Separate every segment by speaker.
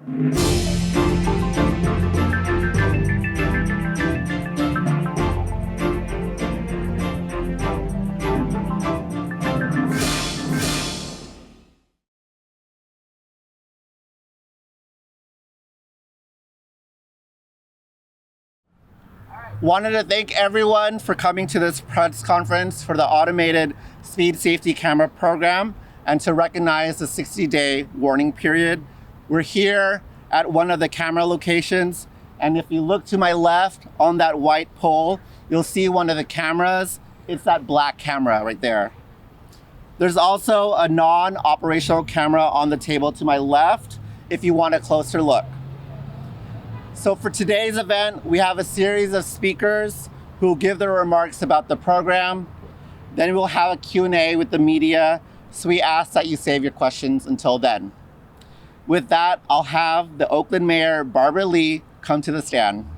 Speaker 1: Wanted to thank everyone for coming to this press conference for the automated speed safety camera program and to recognize the 60-day warning period. We're here at one of the camera locations, and if you look to my left on that white pole, you'll see one of the cameras. It's that black camera right there. There's also a non-operational camera on the table to my left if you want a closer look. So for today's event, we have a series of speakers who will give their remarks about the program. Then we'll have a Q&A with the media, so we ask that you save your questions until then. With that, I'll have the Oakland Mayor, Barbara Lee, come to the stand.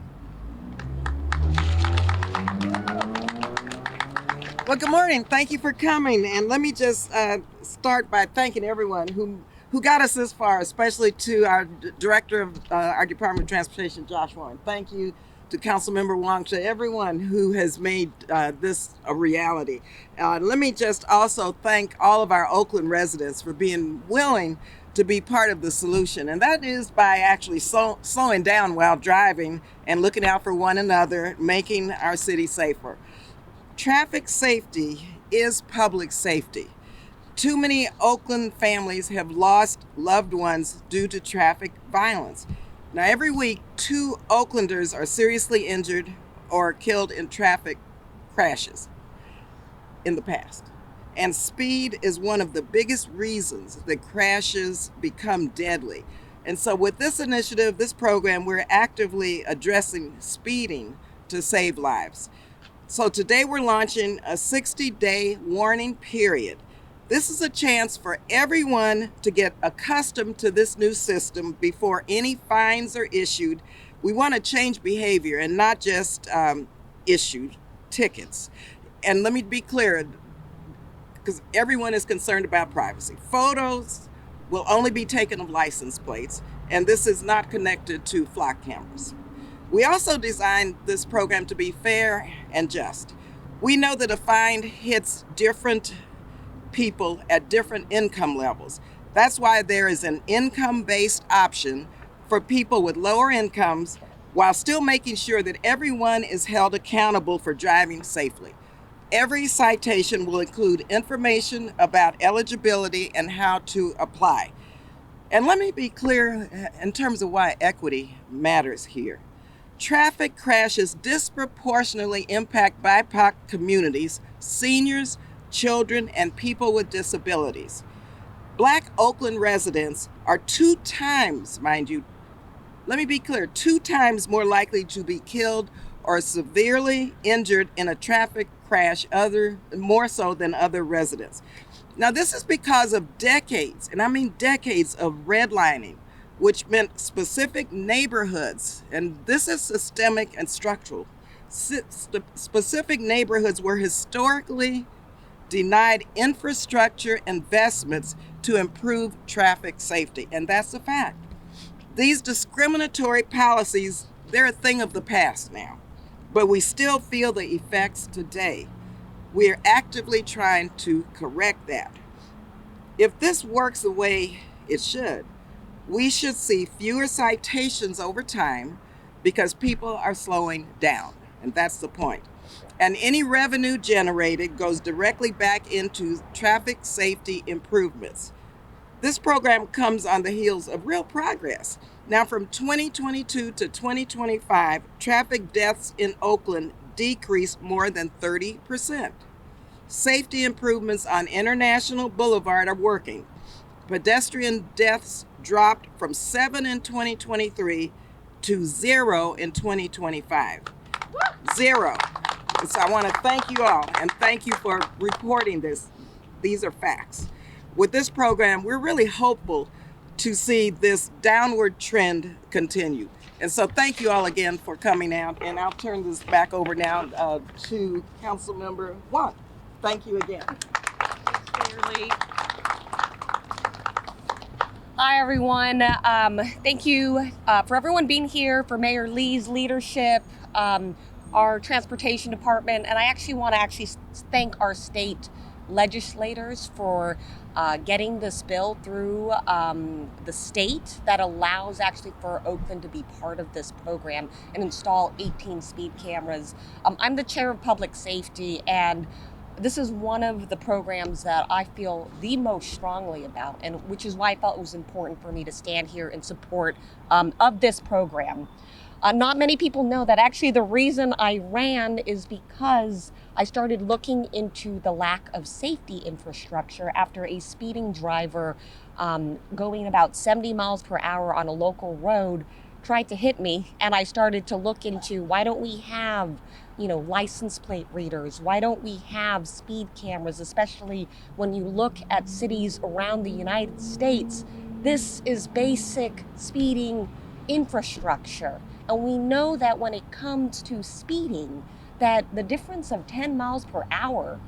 Speaker 2: Well, good morning. Thank you for coming. And let me just start by thanking everyone who got us this far, especially to our director of our Department of Transportation, Josh Warren. Thank you to Councilmember Wong, to everyone who has made this a reality. Let me just also thank all of our Oakland residents for being willing to be part of the solution. And that is by actually slowing down while driving and looking out for one another, making our city safer. Traffic safety is public safety. Too many Oakland families have lost loved ones due to traffic violence. Now, every week, 2 Oaklanders are seriously injured or killed in traffic crashes in the past. And speed is one of the biggest reasons that crashes become deadly. And so with this initiative, this program, we're actively addressing speeding to save lives. So today we're launching a 60-day warning period. This is a chance for everyone to get accustomed to this new system before any fines are issued. We want to change behavior and not just issue tickets. And let me be clear, because everyone is concerned about privacy. Photos will only be taken of license plates, and this is not connected to flock cameras. We also designed this program to be fair and just. We know that a fine hits different people at different income levels. That's why there is an income-based option for people with lower incomes, while still making sure that everyone is held accountable for driving safely. Every citation will include information about eligibility and how to apply. And let me be clear in terms of why equity matters here. Traffic crashes disproportionately impact BIPOC communities, seniors, children, and people with disabilities. Black Oakland residents are 2 times, mind you, let me be clear, 2 times more likely to be killed or severely injured in a traffic crash, more so than other residents. Now, this is because of decades, and I mean decades, of redlining, which meant specific neighborhoods, and this is systemic and structural. Specific neighborhoods were historically denied infrastructure investments to improve traffic safety, and that's a fact. These discriminatory policies, they're a thing of the past now, but we still feel the effects today. We are actively trying to correct that. If this works the way it should, we should see fewer citations over time because people are slowing down, and that's the point. And any revenue generated goes directly back into traffic safety improvements. This program comes on the heels of real progress. Now, from 2022 to 2025, traffic deaths in Oakland decreased more than 30%. Safety improvements on International Boulevard are working. Pedestrian deaths dropped from 7 in 2023 to 0 in 2025. 0. And so I want to thank you all, and thank you for reporting this. These are facts. With this program, we're really hopeful to see this downward trend continue. And so thank you all again for coming out, and I'll turn this back over now to Councilmember Watt. Thank you again.
Speaker 3: Hi, everyone. Thank you for everyone being here, for Mayor Lee's leadership, our transportation department, and I actually want to thank our state legislators for getting this bill through the state that allows actually for Oakland to be part of this program and install 18 speed cameras. I'm the chair of public safety, and this is one of the programs that I feel the most strongly about, and which is why I felt it was important for me to stand here in support of this program. Not many people know that actually the reason I ran is because I started looking into the lack of safety infrastructure after a speeding driver going about 70 miles per hour on a local road tried to hit me, and I started to look into why don't we have license plate readers? Why don't we have speed cameras, especially when you look at cities around the United States? This is basic speeding infrastructure. And we know that when it comes to speeding, that the difference of 10 miles per hour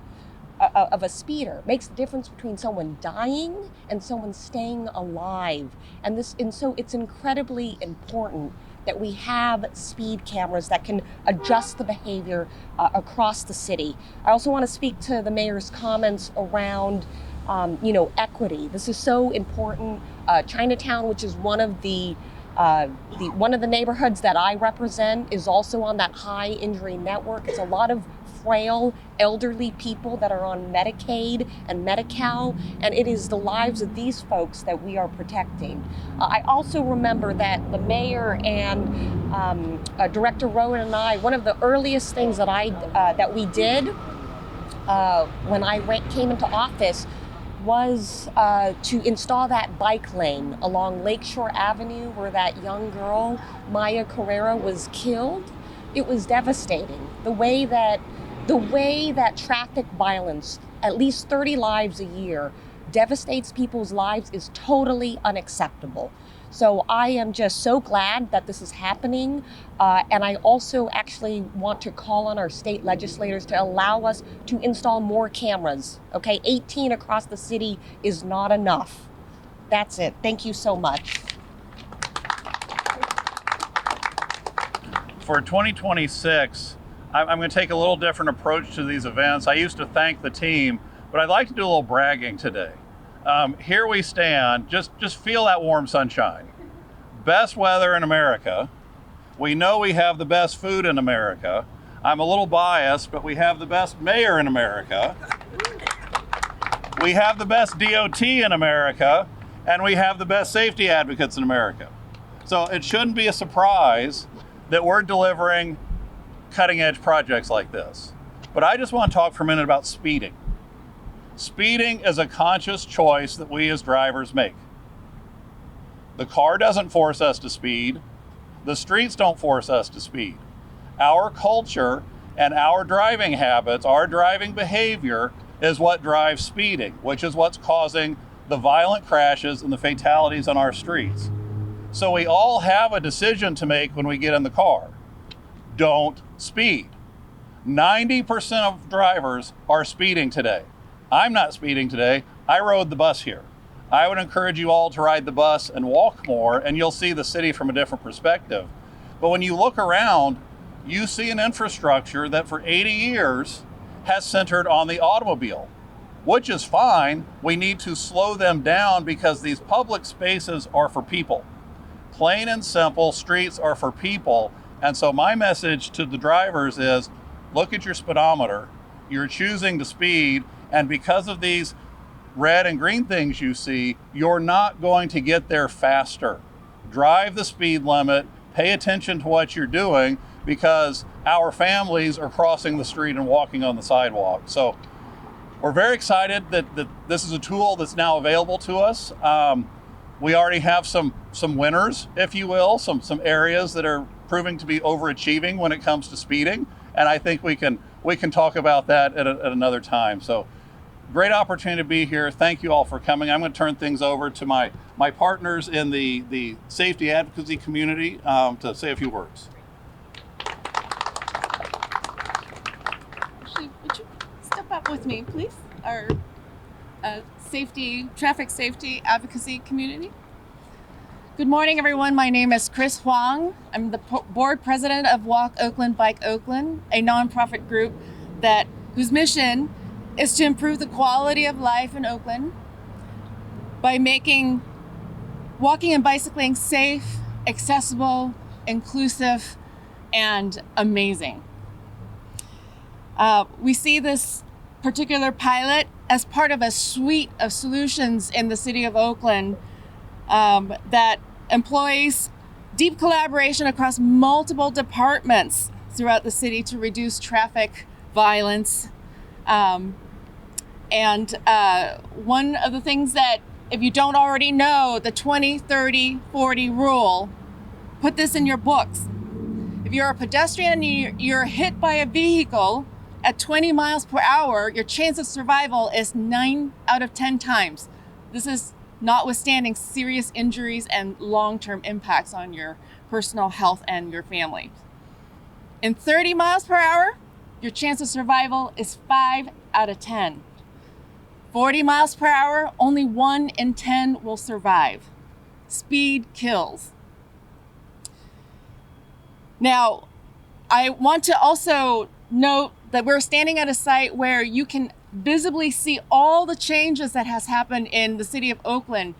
Speaker 3: of a speeder makes the difference between someone dying and someone staying alive. And so it's incredibly important that we have speed cameras that can adjust the behavior across the city. I also want to speak to the mayor's comments around equity. This is so important. Chinatown, which is one of the neighborhoods that I represent, is also on that high injury network. It's a lot of frail, elderly people that are on Medicaid and Medi-Cal, and it is the lives of these folks that we are protecting. I also remember that the mayor and Director Rowan and I, one of the earliest things that we did when I came into office was to install that bike lane along Lakeshore Avenue where that young girl, Maya Carrera, was killed. It was devastating. The way that traffic violence, at least 30 lives a year, devastates people's lives is totally unacceptable. So I am just so glad that this is happening. And I also actually want to call on our state legislators to allow us to install more cameras. Okay, 18 across the city is not enough. That's it. Thank you so much.
Speaker 4: For 2026, I'm going to take a little different approach to these events. I used to thank the team, but I'd like to do a little bragging today. Here we stand, just feel that warm sunshine. Best weather in America. We know we have the best food in America. I'm a little biased, but we have the best mayor in America. We have the best DOT in America, and we have the best safety advocates in America. So it shouldn't be a surprise that we're delivering cutting edge projects like this. But I just want to talk for a minute about speeding. Speeding is a conscious choice that we as drivers make. The car doesn't force us to speed. The streets don't force us to speed. Our culture and our driving habits, our driving behavior is what drives speeding, which is what's causing the violent crashes and the fatalities on our streets. So we all have a decision to make when we get in the car. Don't speed. 90% of drivers are speeding today. I'm not speeding today. I rode the bus here. I would encourage you all to ride the bus and walk more, and you'll see the city from a different perspective. But when you look around, you see an infrastructure that for 80 years has centered on the automobile, which is fine. We need to slow them down because these public spaces are for people. Plain and simple, streets are for people. And so my message to the drivers is, look at your speedometer. You're choosing to speed, and because of these red and green things you see, you're not going to get there faster. Drive the speed limit, pay attention to what you're doing, because our families are crossing the street and walking on the sidewalk. So we're very excited that this is a tool that's now available to us. We already have some winners, if you will, some areas that are proving to be overachieving when it comes to speeding, and I think we can talk about that at another time. So great opportunity to be here. Thank you all for coming. I'm going to turn things over to my partners in the safety advocacy community to say a few words.
Speaker 5: Actually, would you step up with me, please? Our traffic safety advocacy community. Good morning, everyone. My name is Chris Huang. I'm the board president of Walk Oakland, Bike Oakland, a nonprofit group whose mission is to improve the quality of life in Oakland by making walking and bicycling safe, accessible, inclusive, and amazing. We see this particular pilot as part of a suite of solutions in the City of Oakland that employs deep collaboration across multiple departments throughout the city to reduce traffic violence. And one of the things that, if you don't already know, the 20, 30, 40 rule, put this in your books. If you're a pedestrian and you're hit by a vehicle at 20 miles per hour, your chance of survival is 9 out of 10 times. This is notwithstanding serious injuries and long-term impacts on your personal health and your family. In 30 miles per hour, your chance of survival is 5 out of 10. 40 miles per hour, only 1 in 10 will survive. Speed kills. Now, I want to also note that we're standing at a site where you can visibly see all the changes that has happened in the City of Oakland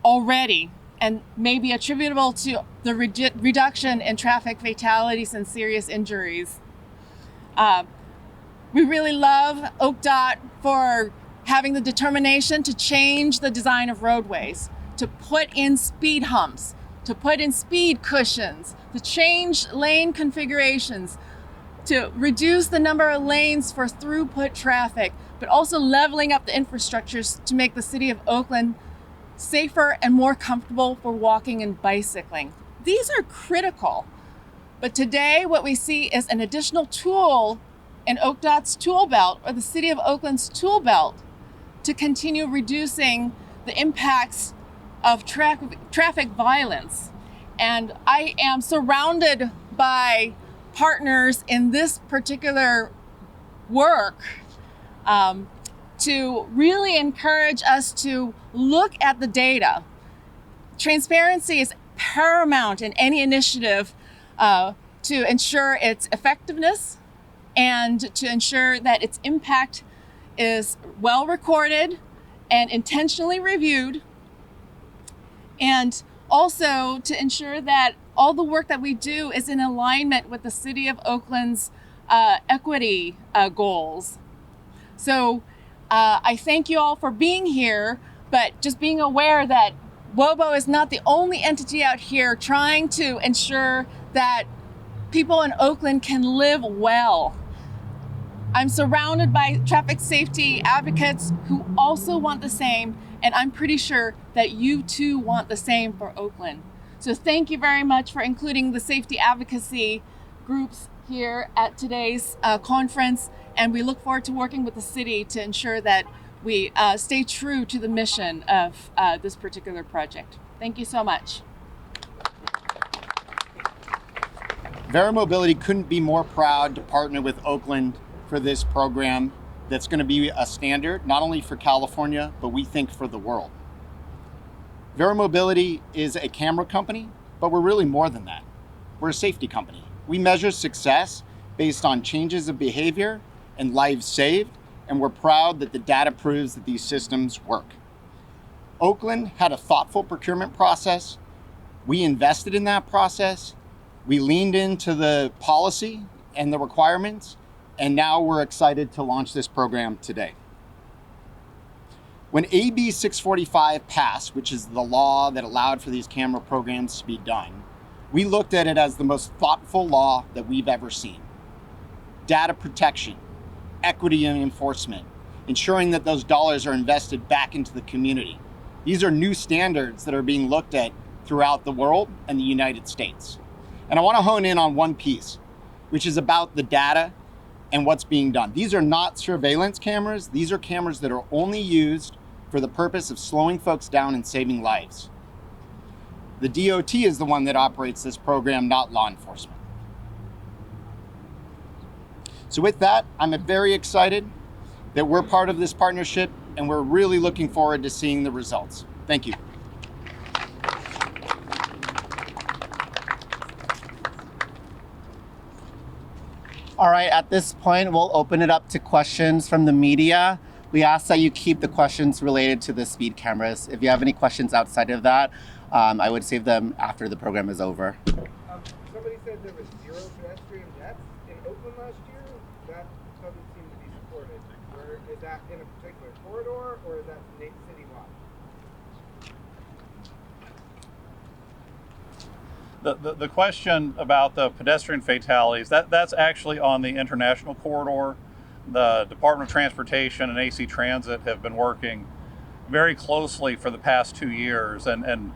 Speaker 5: already, and may be attributable to the reduction in traffic fatalities and serious injuries. We really love OokDOT for having the determination to change the design of roadways, to put in speed humps, to put in speed cushions, to change lane configurations, to reduce the number of lanes for throughput traffic, but also leveling up the infrastructures to make the City of Oakland safer and more comfortable for walking and bicycling. These are critical. But today, what we see is an additional tool in OokDOT's tool belt, or the City of Oakland's tool belt, to continue reducing the impacts of traffic violence. And I am surrounded by partners in this particular work to really encourage us to look at the data. Transparency is paramount in any initiative to ensure its effectiveness and to ensure that its impact is well recorded and intentionally reviewed, and also to ensure that all the work that we do is in alignment with the City of Oakland's equity goals. So I thank you all for being here, but just being aware that WOBO is not the only entity out here trying to ensure that people in Oakland can live well. I'm surrounded by traffic safety advocates who also want the same, and I'm pretty sure that you too want the same for Oakland. So thank you very much for including the safety advocacy groups here at today's conference, and we look forward to working with the city to ensure that we stay true to the mission of this particular project. Thank you so much.
Speaker 6: Vera Mobility couldn't be more proud to partner with Oakland for this program that's going to be a standard, not only for California, but we think for the world. Vera Mobility is a camera company, but we're really more than that. We're a safety company. We measure success based on changes of behavior and lives saved, and we're proud that the data proves that these systems work. Oakland had a thoughtful procurement process. We invested in that process. We leaned into the policy and the requirements, and now we're excited to launch this program today. When AB 645 passed, which is the law that allowed for these camera programs to be done, we looked at it as the most thoughtful law that we've ever seen. Data protection, equity and enforcement, ensuring that those dollars are invested back into the community. These are new standards that are being looked at throughout the world and the United States. And I want to hone in on one piece, which is about the data and what's being done. These are not surveillance cameras. These are cameras that are only used for the purpose of slowing folks down and saving lives. The DOT is the one that operates this program, not law enforcement. So with that, I'm very excited that we're part of this partnership, and we're really looking forward to seeing the results. Thank you.
Speaker 1: All right, at this point, we'll open it up to questions from the media. We ask that you keep the questions related to the speed cameras. If you have any questions outside of that, I would save them after the program is over.
Speaker 7: Somebody said there was 0 pedestrian deaths in Oakland last year. That doesn't seem to be supported. Where is that in a particular corridor, or is that citywide?
Speaker 4: The question about the pedestrian fatalities, that's actually on the international corridor. The Department of Transportation and AC Transit have been working very closely for the past 2 years, and in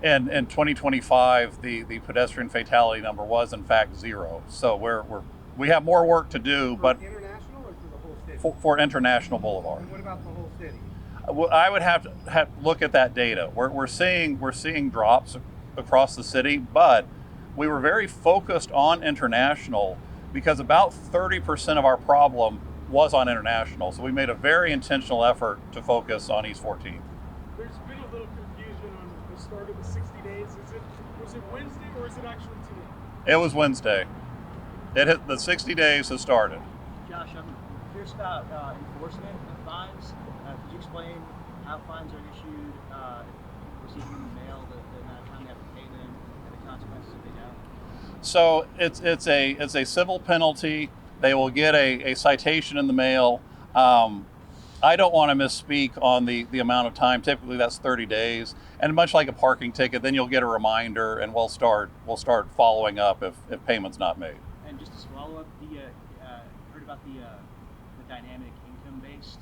Speaker 4: 2025 the pedestrian fatality number was in fact 0. So we have more work to do, but
Speaker 7: International or for the whole city?
Speaker 4: For International Boulevard.
Speaker 7: And what about the whole city?
Speaker 4: I would have to look at that data. We're seeing drops across the city, but we were very focused on International because about 30% of our problem was on International. So we made a very intentional effort to focus on East 14th.
Speaker 8: There's been a little confusion on the start of the 60 days. Was it Wednesday or is it actually today?
Speaker 4: It was Wednesday. The 60 days has started.
Speaker 9: Josh, I'm curious about enforcement of fines. Could you explain how fines are issued, receiving in the mail, the amount of time you have to pay them, and the consequences if they don't?
Speaker 4: So it's a civil penalty. They will get a citation in the mail. I don't want to misspeak on the amount of time. Typically that's 30 days. And much like a parking ticket, then you'll get a reminder and we'll start following up if payment's not made.
Speaker 9: And just to follow up, heard about the dynamic income-based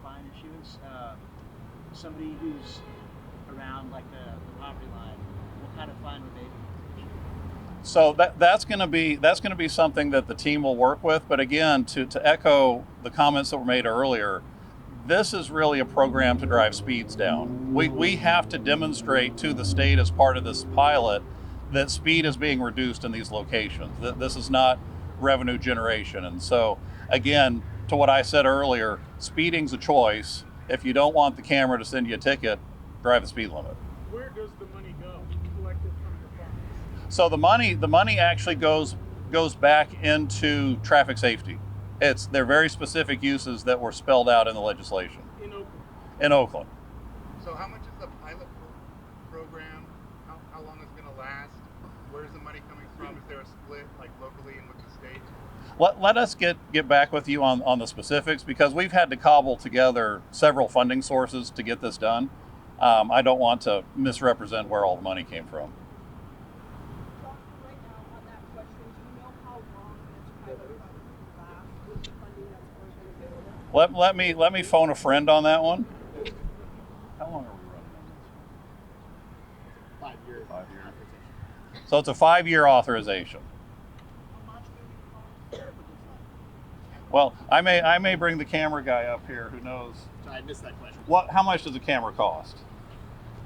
Speaker 9: fine issuance. Somebody who's around like the poverty line, what kind of fine would they be?
Speaker 4: So that's going to be something that the team will work with. But again, to echo the comments that were made earlier, this is really a program to drive speeds down. We have to demonstrate to the state as part of this pilot that speed is being reduced in these locations. This is not revenue generation. And so again, to what I said earlier, speeding's a choice. If you don't want the camera to send you a ticket, drive the speed limit.
Speaker 8: Where does the money go collected from your fines?
Speaker 4: So the money actually goes back into traffic safety. They're very specific uses that were spelled out in the legislation. In Oakland.
Speaker 7: So how much is the pilot program? How long is it going to last? Where's the money coming from? Is there a split like locally and with the state?
Speaker 4: Let us get back with you on the specifics, because we've had to cobble together several funding sources to get this done. I don't want to misrepresent where all the money came from.
Speaker 10: Right now on that question, do you know how long this pilot program will last with the funding that's already available?
Speaker 4: Let me phone a friend on that one. How long are we running on this?
Speaker 6: 5 years.
Speaker 4: 5 years. So it's a 5-year authorization. Well, I may bring the camera guy up here who knows.
Speaker 6: Sorry, I missed that question.
Speaker 4: How much does a camera cost?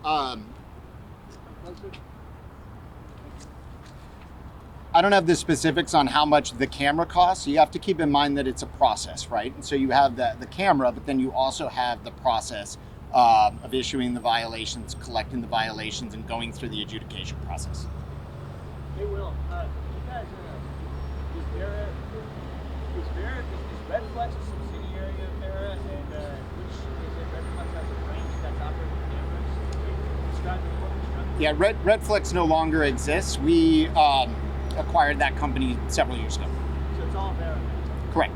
Speaker 6: I don't have the specifics on how much the camera costs. You have to keep in mind that it's a process, right? And so you have the camera, but then you also have the process of issuing the violations, collecting the violations, and going through the adjudication process.
Speaker 9: Hey, Will, you guys, is Red Flex a subsidiary of Vera, and which is it? Red Flex has a branch that's operating cameras. Describe the corporate structure.
Speaker 6: Yeah, Redflex no longer exists. We acquired that company several years ago.
Speaker 9: So it's all Vera.
Speaker 6: Correct.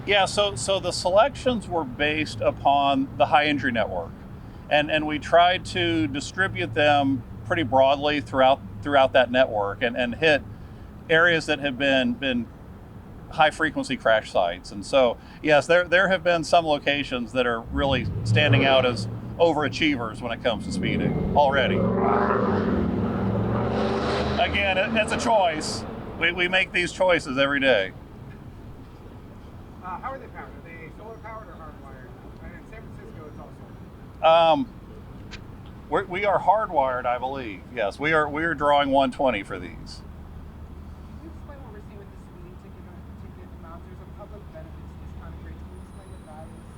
Speaker 4: Yeah, so the selections were based upon the high injury network, and we tried to distribute them pretty broadly throughout that network and hit areas that have been high frequency crash sites. And so yes, there have been some locations that are really standing out as overachievers when it comes to speeding already. Again, it's a choice. We make these choices every day.
Speaker 7: How are they powered? Are they solar powered or hardwired? And in San Francisco, it's all solar.
Speaker 4: We are hardwired, I believe. Yes, we are drawing 120 for these.
Speaker 7: Can you explain what we're seeing with the speeding ticket amount? There's a public benefit to this kind of rate. Can you explain what that is?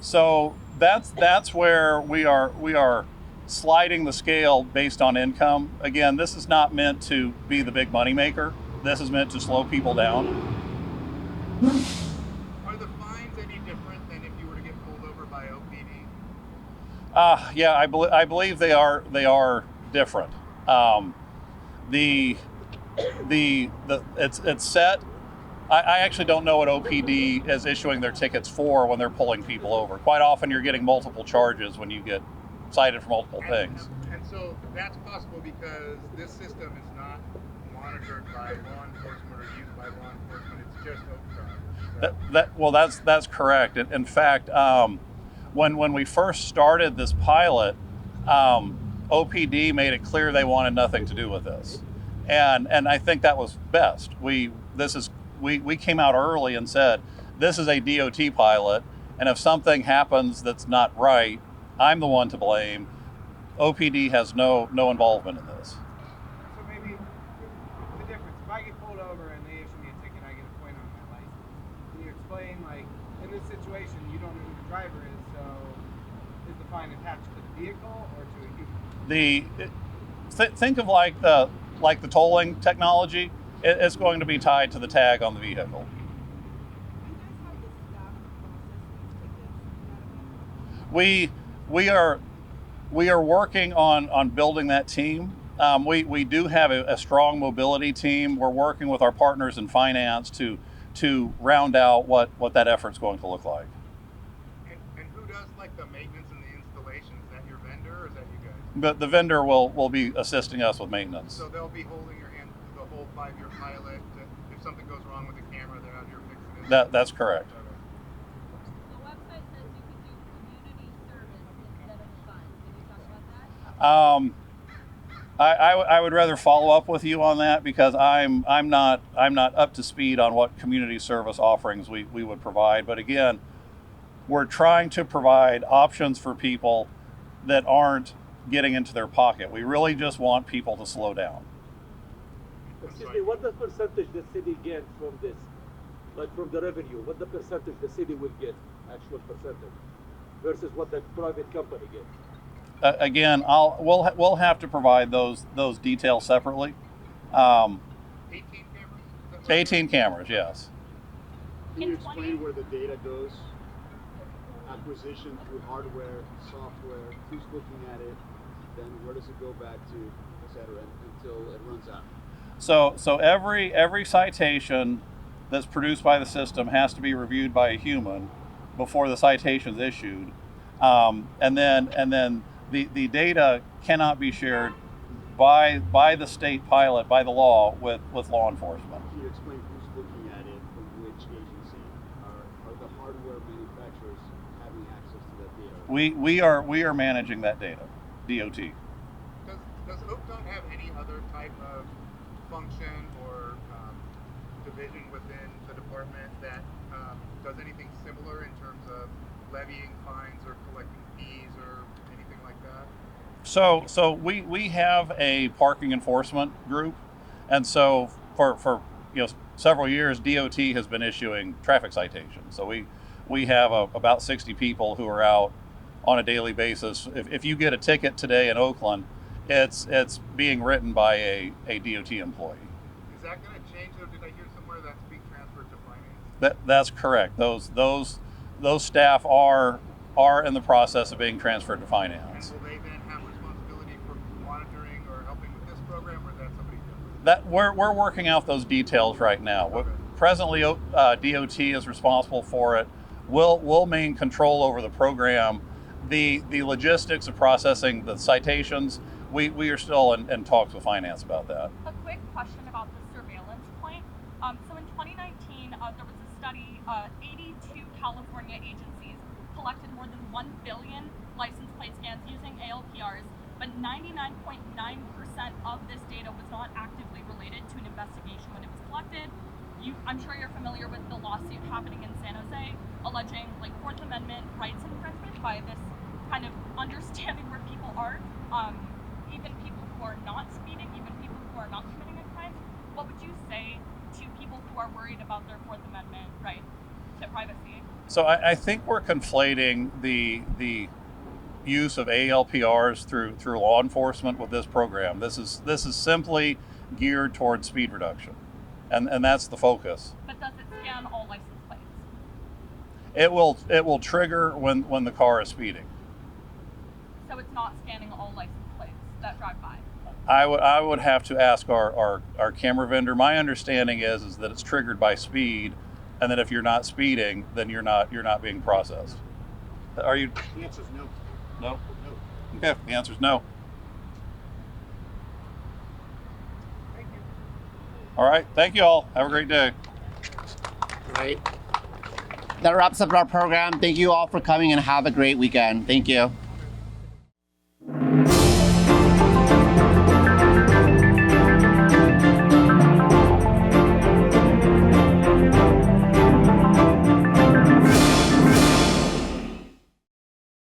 Speaker 4: So that's where we are sliding the scale based on income. Again, this is not meant to be the big money maker. This is meant to slow people down.
Speaker 7: Are the fines any different than if you were to get pulled over by OPD?
Speaker 4: Yeah, I believe they are different. The it's set. I actually don't know what OPD is issuing their tickets for when they're pulling people over. Quite often, you're getting multiple charges when you get cited for multiple things.
Speaker 7: And so that's possible because this system is not monitored by law enforcement or used by law enforcement. It's just OPD.
Speaker 4: That's correct. In fact, when we first started this pilot, OPD made it clear they wanted nothing to do with this, and I think that was best. We came out early and said this is a DOT pilot, and if something happens that's not right, I'm the one to blame. OPD has no involvement in this.
Speaker 7: So maybe the difference, if I get pulled over and they issue me a ticket, I get a point on my license. Can you explain, like, in this situation, you don't know who the driver is, so is the fine attached to the vehicle or to a human?
Speaker 4: Think of like the tolling technology. It's going to be tied to the tag on the vehicle. We are working on building that team. We do have a strong mobility team. We're working with our partners in finance to round out what that effort's going to look like.
Speaker 7: And who does like the maintenance and the installation? Is that your vendor or is that you guys?
Speaker 4: But the vendor will be assisting us with maintenance.
Speaker 7: So they'll be holding your hand through the whole 5-year pilot. If something goes wrong with the camera, they're out here fixing it.
Speaker 4: That's correct.
Speaker 10: The website says you can do community service instead of fun. Can you talk about that?
Speaker 4: I would rather follow up with you on that because I'm not up to speed on what community service offerings we would provide. But again, we're trying to provide options for people that aren't getting into their pocket. We really just want people to slow down.
Speaker 11: Excuse me, what the percentage the city gets from this? Like from the revenue, what the percentage the city would get, actual percentage, versus what the private company gets?
Speaker 4: Again, we'll have to provide those details separately.
Speaker 7: 18 cameras?
Speaker 4: 18 cameras, yes.
Speaker 12: Can you explain where the data goes? Acquisition through hardware, software, who's looking at it, then where does it go back to, et cetera, until it runs out?
Speaker 4: So every citation that's produced by the system has to be reviewed by a human before the citation is issued, and then the data cannot be shared by the state pilot, by the law, with law enforcement.
Speaker 12: Can you explain who's looking at it, from which agency? Are the hardware manufacturers having access to that data?
Speaker 4: We are managing that data, DOT.
Speaker 7: Does Oakland have any other type of function or division within the department that does anything similar in terms of levying fines or collecting fees or anything like that?
Speaker 4: So we have a parking enforcement group, and so for several years DOT has been issuing traffic citations. So we have about 60 people who are out on a daily basis. If you get a ticket today in Oakland, it's being written by a DOT employee.
Speaker 7: Is that going to change, or did I hear somewhere that's being transferred to finance?
Speaker 4: That's correct. Those staff are in the process of being transferred to finance.
Speaker 7: And will they then have responsibility for monitoring or helping with this program, or is that somebody different?
Speaker 4: That we're working out those details right now.
Speaker 7: Okay.
Speaker 4: Presently, DOT is responsible for it. We'll maintain control over the program. The logistics of processing the citations, we are still in talks with finance about that.
Speaker 13: A quick question about the surveillance point. So in 2019, there was a study, 82 California agencies collected more than 1 billion license plate scans using ALPRs, but 99.9% of this data was not actively related to an investigation when it was collected. I'm sure you're familiar with the lawsuit happening in San Jose, alleging like Fourth Amendment rights infringement by this kind of understanding where people are, even people who are not speeding, even people who are not committing a crime. What would you say to people who are worried about their Fourth Amendment right to privacy?
Speaker 4: So I think we're conflating the use of ALPRs through law enforcement with this program. This is simply geared towards speed reduction, and that's the focus.
Speaker 13: But does it scan all license plates?
Speaker 4: It will trigger when the car is speeding.
Speaker 13: So it's not scanning all license plates that drive by?
Speaker 4: I would have to ask our camera vendor. My understanding is that it's triggered by speed, and that if you're not speeding, then you're not being processed. Are you?
Speaker 6: The answer is no.
Speaker 4: No.
Speaker 6: No.
Speaker 4: Okay. The answer is no.
Speaker 7: Thank you.
Speaker 4: All right. Thank you all. Have a great day.
Speaker 1: Right. That wraps up our program. Thank you all for coming and have a great weekend. Thank you.